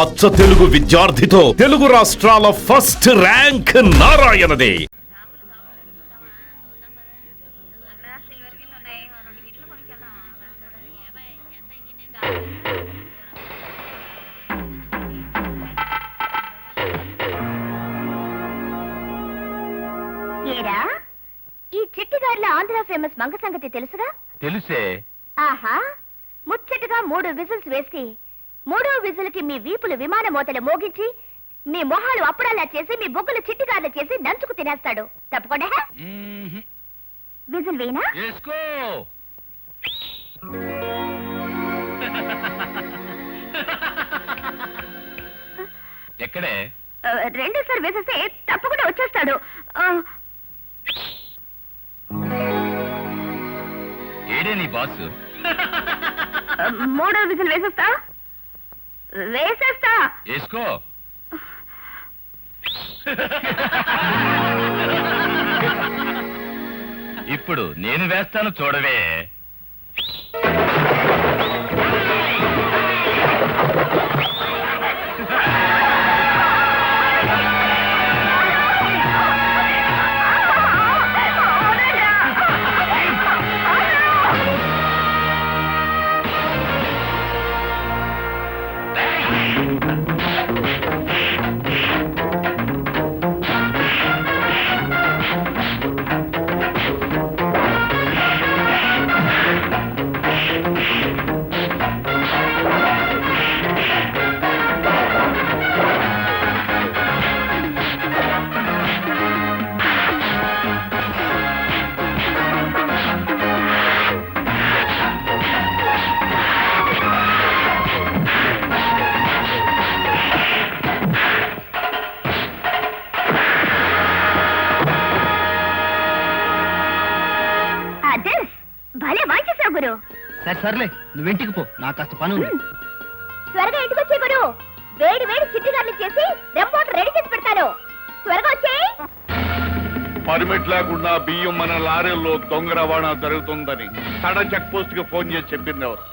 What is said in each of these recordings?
అచ్చ తెలుగు విద్యార్థితో తెలుగు రాష్ట్రాల first rank నారాయణదే. ఏరా ఈ చిట్టిగారిలో ఆంధ్ర ఫేమస్ మంగ సంగతి తెలుసుగా? తెలుసే. ఆహా, ముచ్చటగా 3 విజిల్స్ వేసి 3వ విజిల్కి మీ వీపులు విమాన మోతలు మోగించి మీ మొహాలు అప్పుడల్లా చేసి మీ బొగ్గులు చిట్టిగారులు చేసి నంచుకు తినేస్తాడు. తప్పకుండా విజిల్ వేనా? ఎక్కడే? రెండోసారి వేసేస్తే తప్పకుండా వచ్చేస్తాడు. ఏడే నీ బాస్? 3వ విజిల్ వేసేస్తా. వేసుకో. ఇప్పుడు నేను వేస్తాను చూడవే. సర్లే, నువ్వెంటికి పో, నాకు కాస్త పని ఉంది. త్వరగా ఇంటికి వచ్చే గురు. వేడి వేడి చిట్టిగారులు చేసి రెంపోటు రెడీ చేసి పెడతాను. త్వరగా వచ్చే. పర్మిట్ లేకుండా బియ్యం మన లారీల్లో దొంగ రవాణా జరుగుతుందని తడ చెక్ పోస్ట్ కి ఫోన్ చేసి చెప్పింది ఎవరు?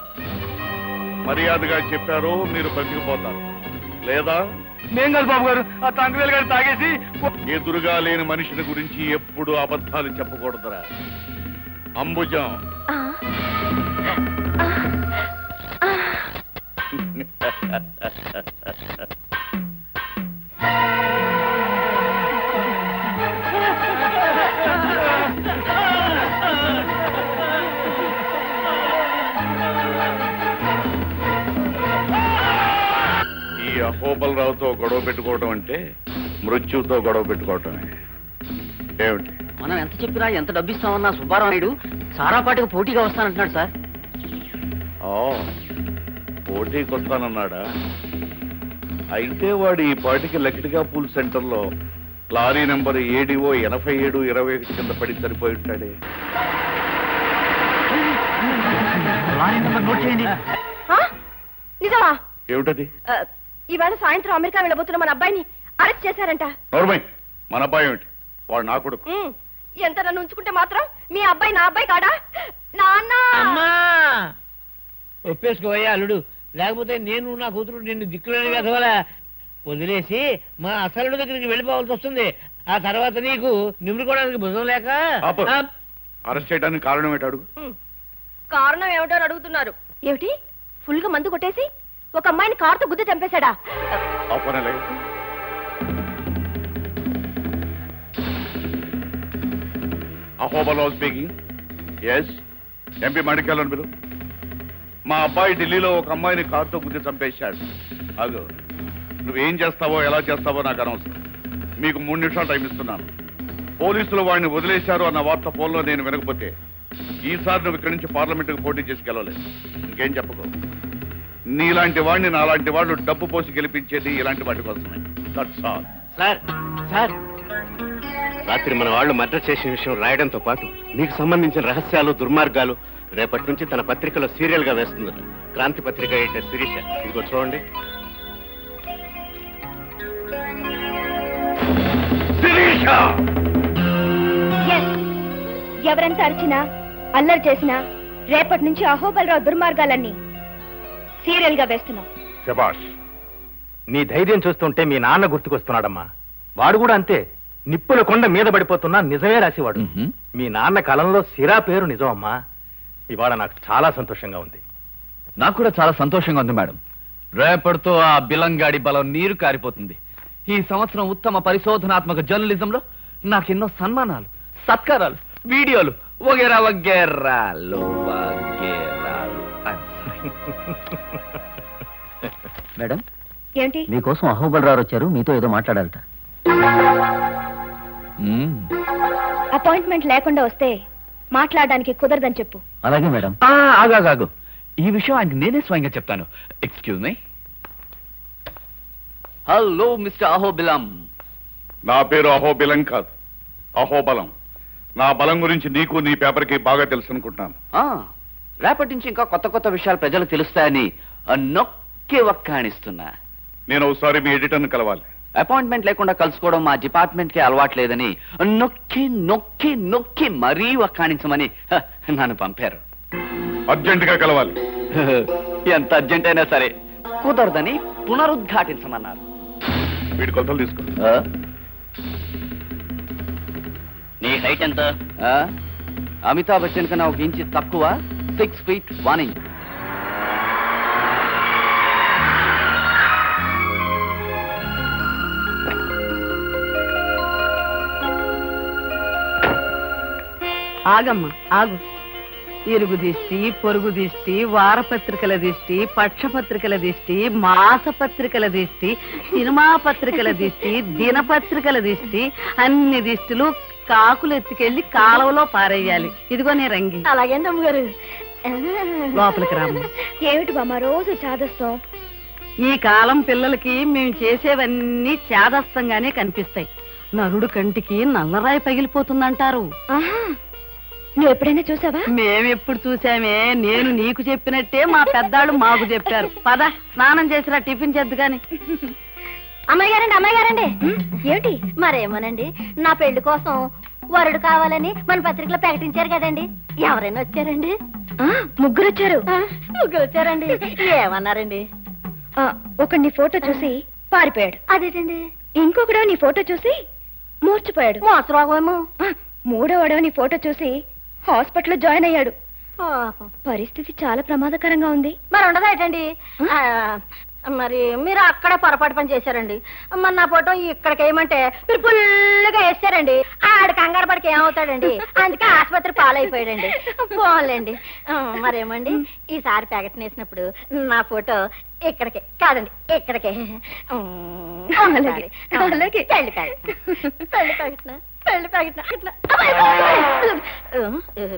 మర్యాదగా చెప్పారు, మీరు బతికిపోతారు. లేదా నేను కాదు బాబు గారు, ఆ తండ్రి గారు తాగేసి ఎదురుగా లేని మనిషిని గురించి ఎప్పుడు అబద్ధాలు చెప్పకూడదురా. అంబుజం ఈ అహోబలరావుతో గొడవ పెట్టుకోవటం అంటే మృత్యుతో గొడవ పెట్టుకోవటమే. ఏమిటి? మనం ఎంత చెప్పినా ఎంత డబ్బిస్తామన్నా సుబ్బారావు నాయుడు సారాపాటికి పోటీగా వస్తానంటున్నాడు సార్. పోటీకి వస్తానన్నాడా? అయితే వాడు ఈ పాటికి లకిటిగా పూల్ సెంటర్లో లారీ నెంబర్ ఏడిఓ 8721 కింద పడి సరిపోయి ఉంటాడే. నిజమా? ఏమిటది? ఇవాళ సాయంత్రం అమెరికా వెళ్ళబోతున్న మన అబ్బాయిని అరెస్ట్ చేశారంట. నోర్మయ్, మన అబ్బాయి ఏమిటి? వాడు నా కొడుకు. ఎంత నన్ను ఉంచుకుంటే మాత్రం మీ అబ్బాయి నా అబ్బాయి కాడా? నాన్న ఒప్పేసుకోవయ్యా అల్లుడు, లేకపోతే నేను నా కూతురు నిన్ను దిక్కులేని కదవలా వదిలేసి మా అసలుడు దగ్గరికి వెళ్ళిపోవాల్సి వస్తుంది. ఆ తర్వాత నీకు నిమ్ముకోవడానికి భుజం లేక అరెస్ట్ చేయడానికి కారణం ఏంటి అడుగు. కారణం ఏమిటో అడుగుతున్నారు. ఏమిటి? ఫుల్ గా మందు కొట్టేసి ఒక అమ్మాయిని కారుతో గుద్ది చంపేశాడా? అహోబలరావు స్పీకింగ్. ఎస్, ఎంపీ మణికల్ మీరు. మా అబ్బాయి ఢిల్లీలో ఒక అమ్మాయిని కారుతో గుద్ది చంపేశాడు. అదో నువ్వేం చేస్తావో ఎలా చేస్తావో నాకు అనవసరం. మీకు 3 నిమిషాలు టైం ఇస్తున్నాను. పోలీసులు వాడిని వదిలేశారు అన్న వార్త ఫోన్లో నేను వినకపోతే ఈసారి నువ్వు ఇక్కడి నుంచి పార్లమెంటుకు పోటీ చేసి గెలవలేదు. ఇంకేం చెప్పకో. నీలాంటి వాడిని నాలాంటి వాళ్ళు డబ్బు పోసి గెలిపించేది ఇలాంటి వాటి కోసమే. That's all. సార్, రాత్రి మన వాళ్ళు మర్డర్ చేసిన విషయం రాయడంతో పాటు మీకు సంబంధించిన రహస్యాలు దుర్మార్గాలు రేపటి నుంచి తన పత్రికలో సీరియల్ గా వేస్తుందట. క్రాంతి పత్రిక ఎడిటర్ శిరీష. ఇదిగో చూడండి. ఎవరంత అరిచినా అల్లరి చేసినా రేపటి నుంచి అహోబలరావు దుర్మార్గాలన్నీ సీరియల్ గా వేస్తున్నాం. శభాష్. నీ ధైర్యం చూస్తుంటే మీ నాన్న గుర్తుకొస్తున్నాడమ్మా. వాడు కూడా అంతే, నిప్పుల కొండ మీద పడిపోతున్నా నిజమే రాసేవాడు. మీ నాన్న కాలంలో సిరా పేరు నిజం అమ్మా. ఇవాళ నాకు చాలా సంతోషంగా ఉంది. నాకు కూడా చాలా సంతోషంగా ఉంది మేడం. రేపటితో ఆ బిలంగాడి బలం నీరు కారిపోతుంది. ఈ సంవత్సరం ఉత్తమ పరిశోధనాత్మక జర్నలిజంలో నాకెన్నో సన్మానాలు, సత్కారాలు, వీడియోలు వగేరా వగేరాలు వగేరాలు. మేడం, ఏంటి? మీకోసం అహోబలరావు వచ్చారు, మీతో ఏదో మాట్లాడాలట. అపాయింట్మెంట్ లేకుండా వస్తే మాట్లాడడానికి కుదరదని చెప్పు. అలాగే మేడం. ఆగాగాగు, ఈ విషయం ఆయనకి నేనే స్వయంగా చెప్తాను. Excuse me. Hello mister Ahobilam. నా పేరు అహోబిలం కాదు, అహోబలం. నా బలం గురించి నీకు నీ పేపర్కి బాగా తెలుసు అనుకుంటాను. రేపటి నుంచి ఇంకా కొత్త కొత్త విషయాలు ప్రజలకు తెలుస్తాయని నొక్కి వక్కాణిస్తున్నా. నేను ఒకసారి మీ ఎడిటర్ని కలవాలి. అపాయింట్మెంట్ లేకుండా కలుసుకోవడం మా డిపార్ట్మెంట్ కి అలవాట్లేదని నొక్కి నొక్కి నొక్కి మరీ వక్కాణించమని నన్ను పంపారు. అర్జెంటుగా కలవాలి. ఎంత అర్జెంట్ అయినా సరే కుదరదని పునరుద్ఘాటించమన్నారు. వీడి కొలతలు తీసుకో. నీ హైట్ ఎంత? అమితాబ్ బచ్చన్ కన్నా ఒక ఇంచి తక్కువ, 6 feet 1 inch. ఆగమ్మా ఆగు. ఇరుగు దిష్టి, పొరుగు దిష్టి, వారపత్రికల దిష్టి, పక్షపత్రికల దిష్టి, మాసపత్రికల దిష్టి, సినిమా పత్రికల దిష్టి, దినపత్రికల దిష్టి, అన్ని దిష్టిలు కాకులు ఎత్తుకెళ్లి కాలువలో పారేయాలి. ఇదిగో నీ రంగి. అలాగేంది అమ్మగారు? లోపలికి రామ్మ. ఏమిటి బామ్మ రోజు చాదస్తాం? ఈ కాలం పిల్లలకి మేము చేసేవన్నీ చాదస్తంగానే కనిపిస్తాయి. నరుడు కంటికి నల్లరాయి పగిలిపోతుందంటారు. నువ్వు ఎప్పుడైనా చూసావా? మేమెప్పుడు చూసామే. నేను నీకు చెప్పినట్టే మా పెద్దాళ్ళు మాకు చెప్పారు. పద స్నానం చేసిరా, టిఫిన్ చేద్దు గాని. అమ్మాయి గారండి, అమ్మాయి గారండి. ఏమిటి? మరేమోనండి, నా పెళ్లి కోసం వరుడు కావాలని మన పత్రికలో ప్రకటించారు కదండి. ఎవరైనా వచ్చారండి? ముగ్గురు వచ్చారు. ముగ్గురు వచ్చారండి. ఏమన్నారండి? ఒకడు నీ ఫోటో చూసి పారిపోయాడు. అదేంటండి? ఇంకొకడు నీ ఫోటో చూసి మూర్చిపోయాడు. మోసరోగమేమో. మూడోవాడో నీ ఫోటో చూసి హాస్పిటల్లో జాయిన్ అయ్యాడు. పరిస్థితి చాలా ప్రమాదకరంగా ఉంది. మరి ఉండదేటండి? మరి మీరు అక్కడ పొరపాటు పని చేశారండి. మరి నా ఫోటో ఇక్కడికి వేయమంటే మీరు ఫుల్గా వేసారండి. ఆడ కంగారు పడికి ఏమవుతాడండి? అందుకే ఆసుపత్రి పాలైపోయాడండి. పోలేండి. మరేమండి, ఈసారి ప్యాకెట్ వేసినప్పుడు నా ఫోటో ఇక్కడికి కాదండి, ఇక్కడికే. పెళ్లి ప్యాకెట్ ఇట్లా.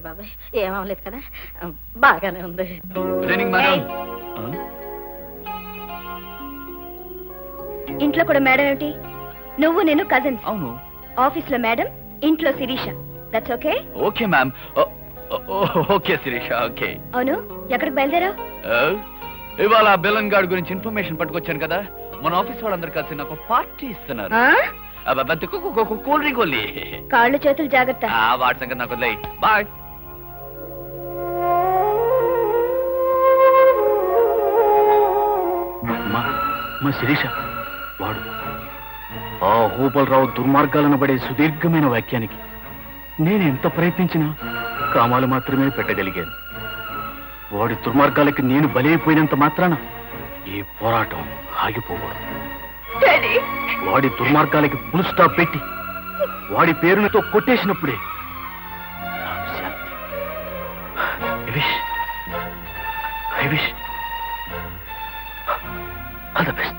బాబాయ్ ఏమవలేదు కదా, బాగానే ఉంది. ఇంట్లో కూడా మేడం ఏమిటి? నువ్వు నేను కజిన్స్. అవును. ఆఫీస్ లో మేడం, ఇంట్లో Sirisha. That's okay? Okay ma'am. Okay Sirisha, okay. అవును, ఎక్కడికి బయలుదేరావు? ఇవాళ బెలంగాడ్ గురించి ఇన్ఫర్మేషన్ పట్టుకొచ్చాను కదా. మన ఆఫీస్ వాళ్ళందరూ కలిసి నాకు పార్టీ ఇస్తున్నారు. Cool drink only. కాళ్ళు చేతులు జాగ్రత్త. వాటి సంగతి నాకు వదిలేయ్. బాయ్. మా శిరీష వాడు ఆ హోబలరావు దుర్మార్గాలను పడే సుదీర్ఘమైన వాక్యానికి నేను ఎంత ప్రయత్నించినా కామాలు మాత్రమే పెట్టగలిగాను. వాడి దుర్మార్గాలకి నేను బలైపోయినంత మాత్రాన ఈ పోరాటం ఆగిపోకూడదు. వాడి దుర్మార్గాలకి ఫుల్ స్టాప్ పెట్టి వాడి పేరునితో కొట్టేసినప్పుడే నాకు శాంతి. I wish all the best.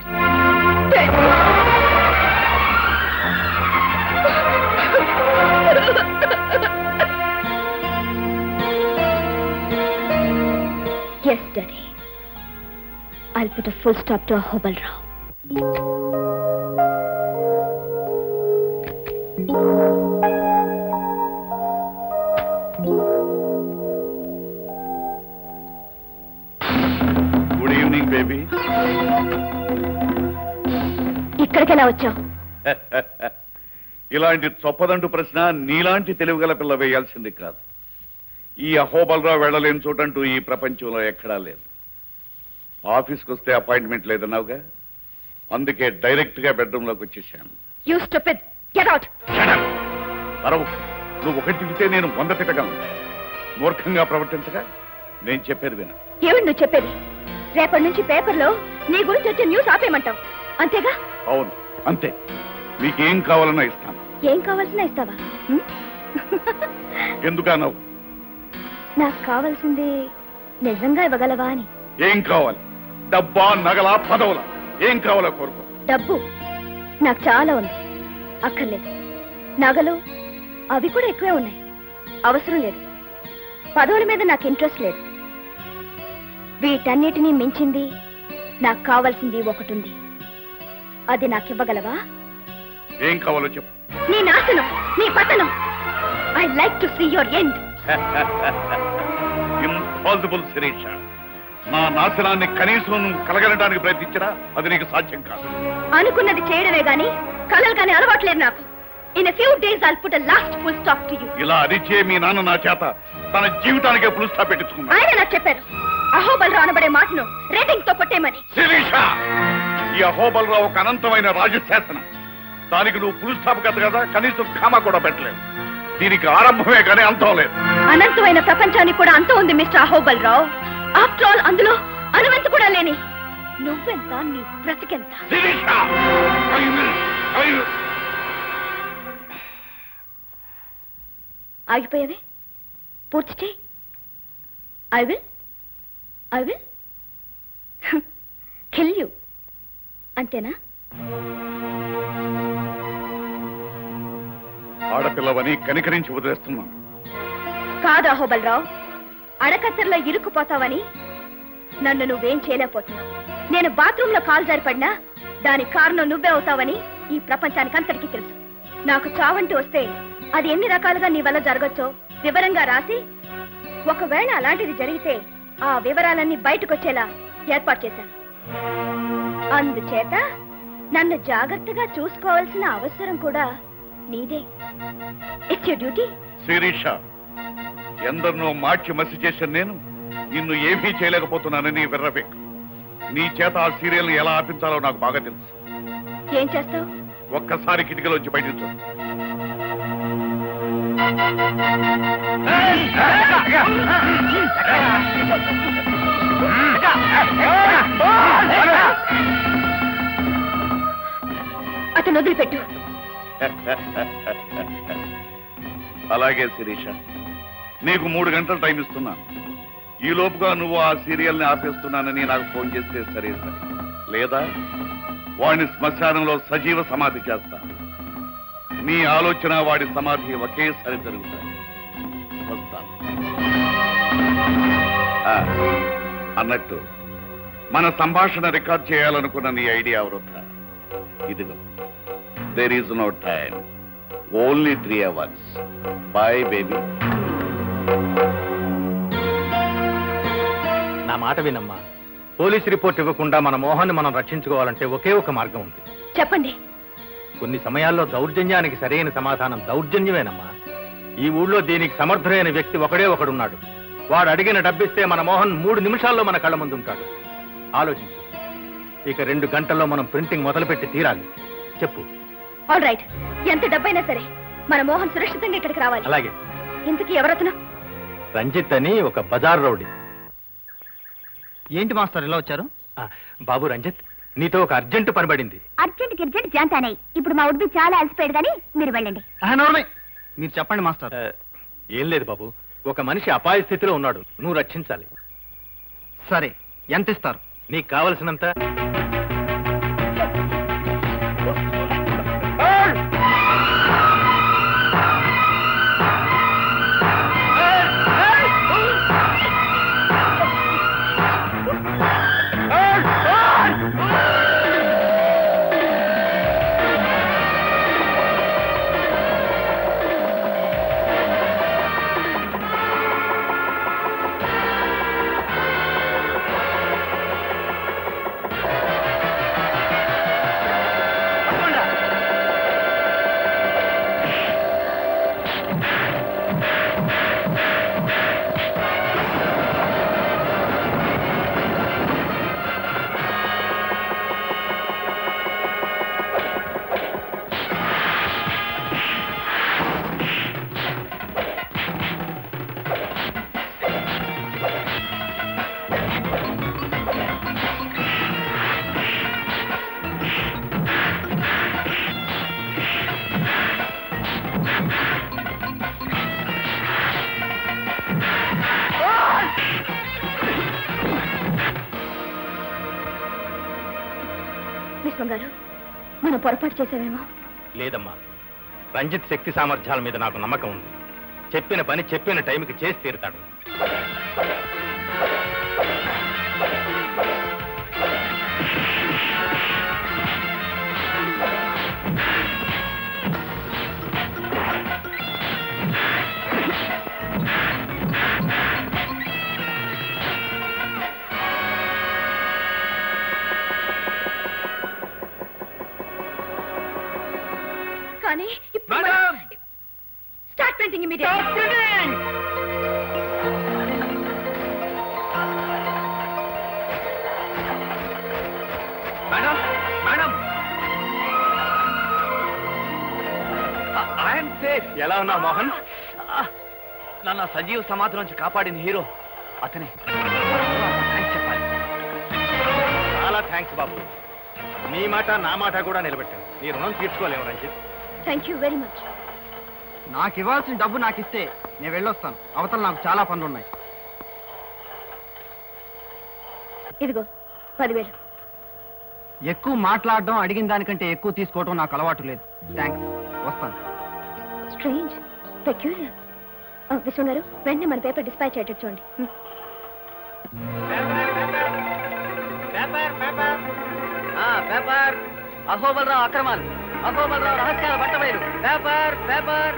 Yes, Daddy. I'll put a full stop to Ahobalrao. Good evening baby. ఇక్కడికెలా వచ్చావు? ఇలాంటి చొప్పదంటు ప్రశ్న నీలాంటి తెలివిగల పిల్ల వేయాల్సింది కాదు. ఈ అహోబలరావు వెళ్ళలేని చోటంటూ ఈ ప్రపంచంలో ఎక్కడా లేదు. ఆఫీస్కి వస్తే అపాయింట్మెంట్ లేదన్నావుగా, అందుకే డైరెక్ట్ గా బెడ్రూమ్ లోకి వచ్చేసాను. You stupid, get out. పరవు, నువ్వు ఒకటి తింటే నేను 100 తిట్టగలను. మూర్ఖంగా ప్రవర్తించగా నేను చెప్పేది విను. ఏమిటి నువ్వు చెప్పేది? రేపటి నుంచి పేపర్లో నీ గురించి వచ్చే న్యూస్ ఆపేయమంటావు, అంతేగా? అవును, అంతే. మీకేం కావాలన్నా ఇస్తాను. ఏం కావాల్సిన ఇస్తావా? ఎందుకన్నావు? నాకు కావాల్సింది నిజంగా ఇవ్వగలవా అని. ఏం కావాలి? డబ్బా, నగలా, పదవులా? ఏం కావాలో కోరుకో. డబ్బు నాకు చాలా ఉంది, అక్కర్లేదు. నగలు అవి కూడా ఎక్కువే ఉన్నాయి, అవసరం లేదు. పదవుల మీద నాకు ఇంట్రెస్ట్ లేదు. వీటన్నిటినీ మించింది నాకు కావాల్సింది ఒకటి ఉంది, అది నాకు ఇవ్వగలవా? ఏం కావాలో చెప్పు. నీ నాశనం, నీ పతనం. I like to see your end. Impossible Sirisha. నా నాశనాన్ని కనీసం నువ్వు కలగలడానికి ప్రయత్నించరా, అది నీకు సాధ్యం కాదు. అనుకున్నది చేయడమే గాని కలలు గాని అలవాట్లేదు నాకు. In few days I'll put last full stop to you. ఇలా అరిచే మీ నాన్న నా చేత తన జీవితానికే ఫుల్ స్టాప్ పెట్టించుకున్నాడు. ఆయన నాకు చెప్పారు అహోబల్ అనబడే మాటను రేటింగ్ తో కొట్టేమని. శిరీష, ఈ అహోబలరావు ఒక అనంతమైన రాజశాసనం. దానికి నువ్వు ఫుల్ స్టాప్ కదా, కనీసం కామా కూడా పెట్టలేవు. దీనికి ఆరంభమే కానీ అంతం లేదు. అనంతమైన ప్రపంచానికి కూడా అంతం ఉంది మిస్టర్ అహోబల్ రావు. ఆఫ్టర్ ఆల్ అందులో అనువంత కూడా లేని నువ్వెంత, నీ బ్రతికెంత? శిరీష, ఆగిపోయావే, పూర్తి చేయి. ఐ విల్ కిల్ యూ, అంతేనా? ఆడపిల్లవని కనికరించి వదిలేస్తున్నాను. కాదు అహోబల్ రావు, అడకత్తెరలో ఇరుక్కుపోతావని నన్ను నువ్వేం చేయలేకపోతున్నావు. నేను బాత్రూమ్ లో కాలు జారిపడినా దానికి కారణం నువ్వే అవుతావని ఈ ప్రపంచానికి అంతటికీ తెలుసు. నాకు చావంటూ వస్తే అది ఎన్ని రకాలుగా నీ వల్ల జరగచ్చో వివరంగా రాసి, ఒకవేళ అలాంటిది జరిగితే ఆ వివరాలన్నీ బయటకొచ్చేలా ఏర్పాటు చేశాను. అందుచేత నన్ను జాగ్రత్తగా చూసుకోవాల్సిన అవసరం కూడా నీదే. It's your duty. శిరీష, ఎందరినో మార్చి మసి చేసిన నేను నిన్ను ఏమీ చేయలేకపోతున్నానని విర్రవేకు. నీ చేత ఆ సీరియల్ ఎలా ఆపించాలో నాకు బాగా తెలుసు. ఏం చేస్తావు? ఒక్కసారి కిటికీలోంచి బయటికి చూడు. అతను వదిలిపెట్టు. అలాగే శిరీష, నీకు 3 గంటలు టైం ఇస్తున్నాను. ఈ లోపుగా నువ్వు ఆ సీరియల్ ని ఆపేస్తున్నానని నాకు ఫోన్ చేస్తే సరే సరే, లేదా వాడిని శ్మశానంలో సజీవ సమాధి చేస్తా. నీ ఆలోచన వాడి సమాధి ఒకేసారి జరుగుతాయి. వస్తాను. అన్నట్టు మన సంభాషణ రికార్డ్ చేయాలనుకున్న నీ ఐడియా వృద్ధా. ఇదిగో, there is no time, only 3 hours. Bye baby. నా మాట వినమ్మా. పోలీస్ రిపోర్ట్ ఇవ్వకుండా మన మోహన్ మనం రక్షించుకోవాలంటే ఒకే ఒక మార్గం ఉంది. చెప్పండి. కొన్ని సమయాల్లో దౌర్జన్యానికి సరైన సమాధానం దౌర్జన్యమేనమ్మా. ఈ ఊళ్ళో దీనికి సమర్థుడైన వ్యక్తి ఒకడే ఒకడున్నాడు. వాడు అడిగిన డబ్బిస్తే మన మోహన్ 3 నిమిషాల్లో మన కళ్ళ ముందు ఉంటాడు. ఆలోచించు. ఇక 2 గంటల్లో మనం ప్రింటింగ్ మొదలుపెట్టి తీరాలి. చెప్పు. ఆల్ రైట్, ఎంత డబ్బైనా సరే మన మోహన్ సురక్షితంగా ఇక్కడికి రావాలి. అలాగే. ఇంతకీ ఎవరతను? రంజిత్ అని ఒక బజార్ రౌడీ. ఏంటి మాస్టర్ ఇలా వచ్చారు? బాబు రంజిత్, నీతో ఒక అర్జెంటు పని పడింది. అర్జెంట్ జాంతానే. ఇప్పుడు మా ఉడ్బి చాలా అలసిపోయాడు కానీ మీరు వెళ్ళండి. మీరు చెప్పండి మాస్టర్. ఏం లేదు బాబు, ఒక మనిషి అపాయ స్థితిలో ఉన్నాడు. నువ్వు రక్షించాలి. సరే, ఎంత ఇస్తారు? నీకు కావలసినంత. విశ్వం గారు మనం పొరపాటు చేసామేమో. లేదమ్మా, రంజిత్ శక్తి సామర్థ్యాల మీద నాకు నమ్మకం ఉంది. చెప్పిన పని చెప్పిన టైంకి చేసి తీరుతాడు. కానీ start printing immediate. Madam madam, I'm safe. ఎలా ఉన్నావు మోహన్? నన్ను సజీవ సమాధి నుంచి కాపాడిన హీరో అతనే. థాంక్స్ చెప్పాలి. చాలా థ్యాంక్స్ బాబు. నీ మాట నా మాట కూడా నిలబెట్టావు. నీ రుణం తీర్చుకోలేము Ranjith. Thank you very much. నాకు ఇవ్వాల్సిన డబ్బు నాకు ఇస్తే నేను వెళ్ళొస్తాను. అవతల నాకు చాలా పనులు ఉన్నాయి. ఇదిగో 10,000. ఎక్కువ మాట్లాడడం, అడిగిన దానికంటే ఎక్కువ తీసుకోవడం నాకు అలవాటు లేదు. థ్యాంక్స్, వస్తాను. Strange, peculiar. విశ్వం గారు వెంటనే మన పేపర్ డిస్పాచ్ అయ్యేటట్టు చూడండి. పేపర్ అహోబలరావు అక్రమాలు, అహోబలరావు రహస్యాల బట్టబయలు. Paper paper.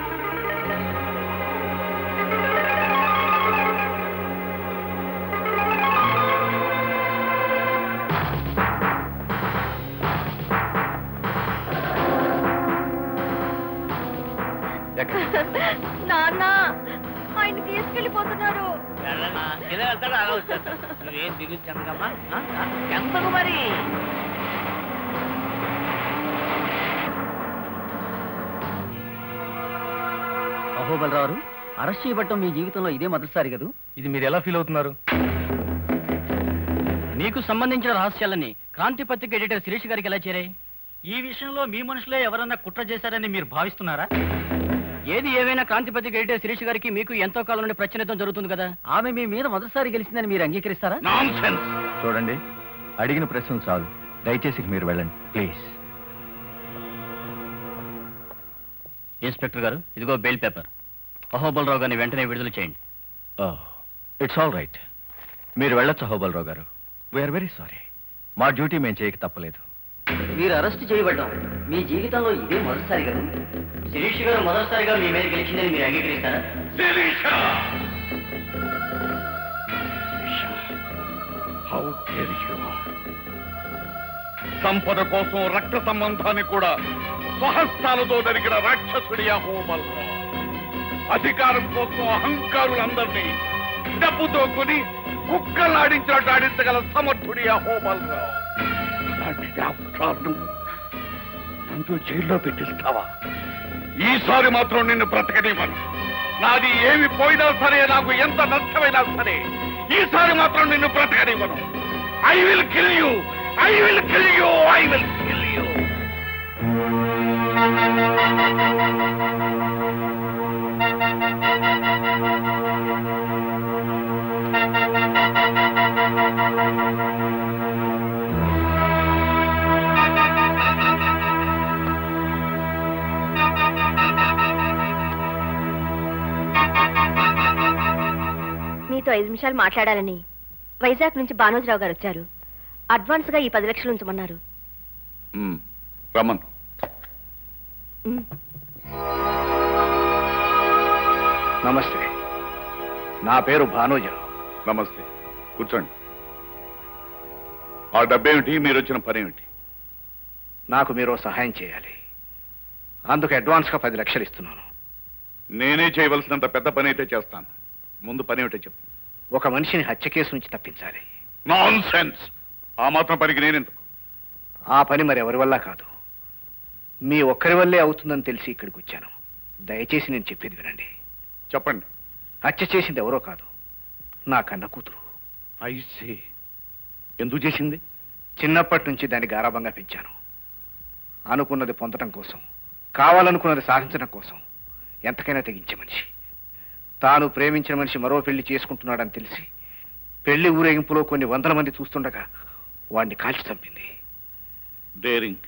నాన్న ఆయన తీసుకెళ్ళిపోతున్నారు. వెళ్ళనా? ఇలా వెళ్తాడు, అలా వచ్చేస్తాడు. నువ్వేం దిగులు చెందకమ్మా. ఎందుకు మరి? అహోబలరావు అరెస్ట్ చేయబట్టం మీ జీవితంలో ఇదే మొదటిసారి కదూ? ఇది మీరు ఎలా ఫీల్ అవుతున్నారు? మీకు సంబంధించిన రహస్యాలన్నీ క్రాంతి పత్రిక ఎడిటర్ శిరీష్ గారికి ఎలా చేరాయి? ఈ విషయంలో మీ మనుషులే ఎవరన్నా కుట్ర చేశారని మీరు భావిస్తున్నారా? ఏది ఏమైనా క్రాంతి పత్రిక ఎడిటర్ శిరీష్ గారికి మీకు ఎంతో కాలం నుండి ప్రశ్నితం జరుగుతుంది కదా. ఆమె మీ మీద మొదటిసారి గెలిచిందని మీరు అంగీకరిస్తారా? చూడండి, అడిగిన ప్రశ్నలు చాలు. దయచేసి మీరు వెళ్ళండి ప్లీజ్. ఇన్స్పెక్టర్ గారు, ఇదిగో బెయిల్ పేపర్. అహోబలరావు గారిని వెంటనే విడుదల చేయండి. It's all right. మీరు వెళ్ళొచ్చు అహోబలరావు గారు. We are very sorry. మా డ్యూటీ మేము చేయక తప్పలేదు. మీరు అరెస్ట్ చేయబడ్డాం మీ జీవితంలో ఇదే మొదటిసారి కదా. శిరీష్ గారు మొదటిసారిగా మీ మీద గెలిచిందని మీరు అంగీకరిస్తారా? సంపద కోసం రక్త సంబంధాన్ని కూడా స్వహస్తాలతో దొరికిన రాక్షసుడి అహోబలరావు, అధికారం కోసం అహంకారులందరినీ డబ్బుతో కొని కుక్కలాడించినట్టు ఆడించగల సమర్థుడి అహోబలరావు. అలాంటి రాష్ట్రాలను నన్ను జైల్లో పెట్టిస్తావా? ఈసారి మాత్రం నిన్ను బ్రతకనివ్వను. నాది ఏమి పోయినా సరే, నాకు ఎంత నష్టమైనా సరే, ఈసారి మాత్రం నిన్ను బ్రతకనివ్వను. I will kill you, I will kill you, I will kill you. మీతో 5 నిమిషాలు మాట్లాడాలని వైజాగ్ నుంచి భానోజరావు గారు వచ్చారు. అడ్వాన్స్ గా ఈ 10 లక్షలు ఉంచమన్నారు. రమన్, నమస్తే. నా పేరు భానోజరావు. నమస్తే, కూర్చోండి. ఆ డబ్బేమిటి? మీరు వచ్చిన పని ఏమిటి? నాకు మీరు సహాయం చేయాలి. అందుకు అడ్వాన్స్గా 10 లక్షలు ఇస్తున్నాను. నేనే చేయవలసినంత పెద్ద పని అయితే చేస్తాను. ముందు పని ఏమిటో చెప్పు. ఒక మనిషిని హత్య కేసు నుంచి తప్పించాలి. Non sense! ఆ మాత్రం పనికి నేనెందుకు? ఆ పని మరి ఎవరి వల్ల కాదు, మీ ఒక్కరి వల్లే అవుతుందని తెలిసి ఇక్కడికి వచ్చాను. దయచేసి నేను చెప్పేది వినండి. చెప్పండి. హత్య చేసింది ఎవరో కాదు, నా కన్న కూతురు. ఐసీ. ఎందుకు చేసింది? చిన్నప్పటి నుంచి దాన్ని గారాబంగా పెంచాను. అనుకున్నది పొందడం కోసం, కావాలనుకున్నది సాధించడం కోసం ఎంతకైనా తెగించే మనిషి. తాను ప్రేమించిన మనిషి మరో పెళ్లి చేసుకుంటున్నాడని తెలిసి పెళ్లి ఊరేగింపులో కొన్ని 100 మంది చూస్తుండగా వాడిని కాల్చి చంపింది. డేరింగ్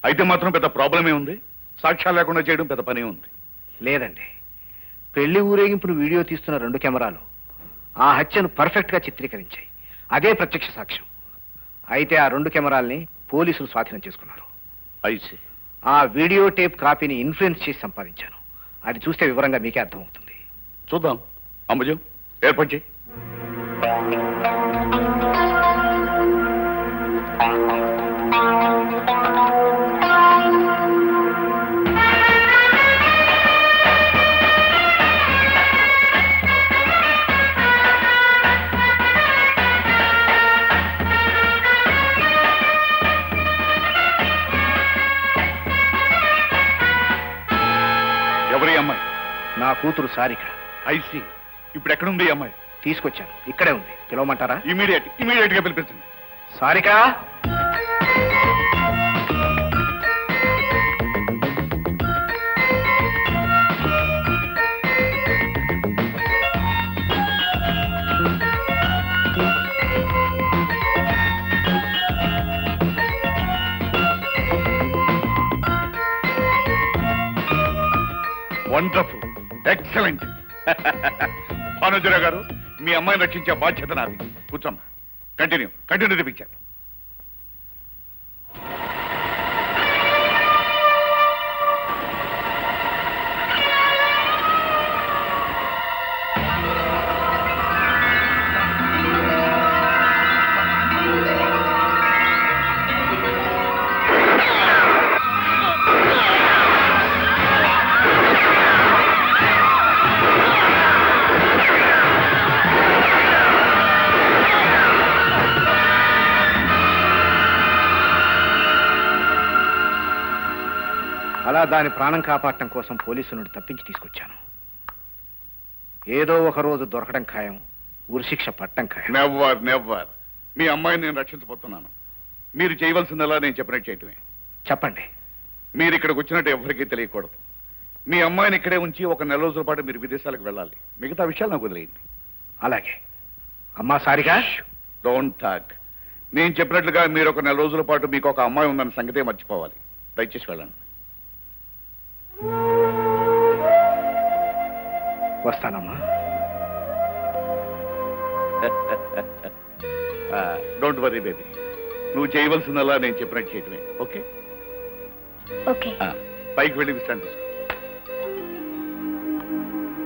అయితే మాత్రం పెద్ద ప్రాబ్లమే ఉంది. సాక్ష్యాలు లేకుండా చేయడం పెద్ద పనే ఉంది. లేదండి, పెళ్లి ఊరేగింపును వీడియో తీస్తున్న 2 కెమెరాలు ఆ హత్యను పర్ఫెక్ట్ గా చిత్రీకరించాయి. అదే ప్రత్యక్ష సాక్ష్యం. అయితే ఆ 2 కెమెరాల్ని పోలీసులు స్వాధీనం చేసుకున్నారు. ఐసి ఆ వీడియో టేప్ కాపీని ఇన్ఫ్లుయెన్స్ చేసి సంపాదించాను. అది చూస్తే వివరంగా మీకే అర్థమవుతుంది. చూద్దాం. అంబుజం ఏర్పాటు చేయి. ఎవరి అమ్మాయి? నా కూతురు సారిక. ఐసి ఇప్పుడు ఎక్కడుంది ఈ అమ్మాయి? తీసుకొచ్చాను, ఇక్కడే ఉంది. పిలవమంటారా? ఇమీడియట్ గా పిలిపించండి. Sarika, wonderful, excellent. భానుజరావు గారు, మీ అమ్మాయిని రక్షించే బాధ్యత నాది. కూర్చోమ్మా. కంటిన్యూ తెప్పించాను. అలా దాని ప్రాణం కాపాడటం కోసం పోలీసులను తప్పించి తీసుకొచ్చాను. ఏదో ఒక రోజు దొరకడం ఖాయం, ఉరిశిక్ష పట్టడం ఖాయం. నెవర్. మీ అమ్మాయిని నేను రక్షించబోతున్నాను. మీరు చేయవలసిందలా నేను చెప్పినట్టు చేయటమే. చెప్పండి. మీరు ఇక్కడికి వచ్చినట్టు ఎవరికీ తెలియకూడదు. మీ అమ్మాయిని ఇక్కడే ఉంచి 1 నెల రోజుల పాటు మీరు విదేశాలకు వెళ్ళాలి. మిగతా విషయాలు నాకు వదిలేయండి. అలాగే. అమ్మా సారిగా, డోంట్ టాక్. నేను చెప్పినట్లుగా మీరు 1 నెల రోజుల పాటు మీకు ఒక అమ్మాయి ఉందన్న సంగతే మర్చిపోవాలి. దయచేసి వెళ్ళండి. వస్తానమ్మా. Don't worry baby. నువ్వు చేయవలసిందల్లా నేను చెప్పినట్టు చేయటమే. ఓకే? ఓకే. పైకి వెళ్ళి విశ్రాంతి తీసుకో.